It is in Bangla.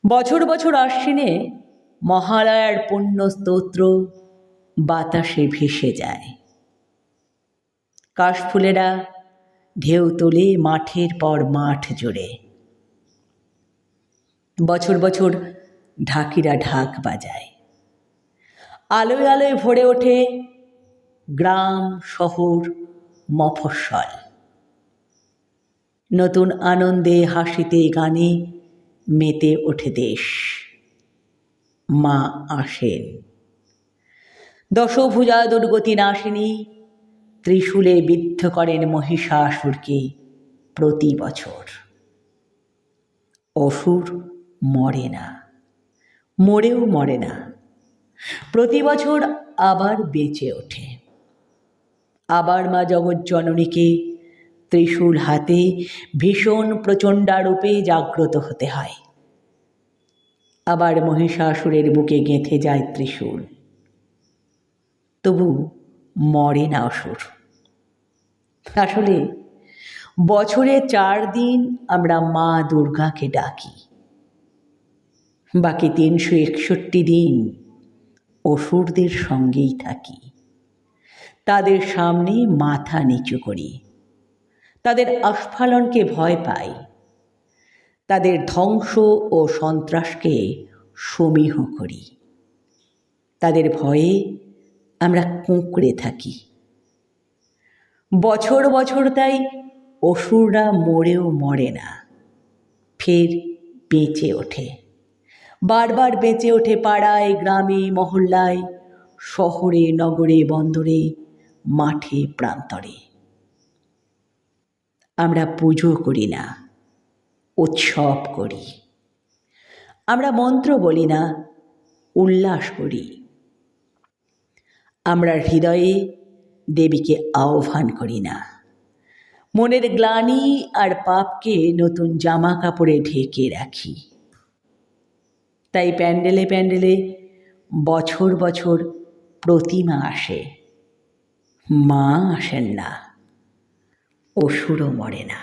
বছর বছর আশ্বিনে মহালয়ার পুণ্য স্তোত্র বাতাসে ভেসে যায়। কাশফুলেরা ঢেউ তোলে মাঠের পর মাঠ জুড়ে। বছর বছর ঢাকিরা ঢাক বাজায়। আলোয় আলোয় ভরে ওঠে গ্রাম, শহর, মফস্বল। নতুন আনন্দে, হাসিতে, গানে মেতে ওঠে দেশ। মা আসেন। দশভুজা দুর্গতি নাশিনী ত্রিশূলে বিদ্ধ করেন মহিষাসুরকে প্রতি বছর। অসুর মরে না, মরেও মরে না, প্রতি বছর আবার বেঁচে ওঠে। আবার মা জগজ্জননীকে ত্রিশূল হাতে ভীষণ প্রচণ্ডারূপে জাগ্রত হতে হয়। আবার মহিষাসুরের বুকে গেঁথে যায় ত্রিশূল। তবু মরে না অসুর। আসলে বছরে 4 দিন আমরা মা দুর্গাকে ডাকি, বাকি 361 দিন অসুরদের সঙ্গেই থাকি। তাদের সামনে মাথা নিচু করি, তাদের আস্ফালনকে ভয় পাই, তাদের ধ্বংস ও সন্ত্রাসকে সমীহ করি। তাদের ভয়ে আমরা কুঁকড়ে থাকি। বছর বছর তাই অসুররা মরেও মরে না, ফের বেঁচে ওঠে। বারবার বেঁচে ওঠে পাড়ায়, গ্রামে, মহল্লায়, শহরে, নগরে, বন্দরে, মাঠে, প্রান্তরে। আমরা পুজো করি না, উৎসব করি। আমরা মন্ত্র বলি না, উল্লাস করি। আমরা হৃদয়ে দেবীকে আহ্বান করি না, মনের গ্লানি আর পাপকে নতুন জামা কাপড়ে ঢেকে রাখি। তাই প্যান্ডেলে প্যান্ডেলে বছর বছর প্রতিমা আসে, মা আসেন না, অসুরও মরে না।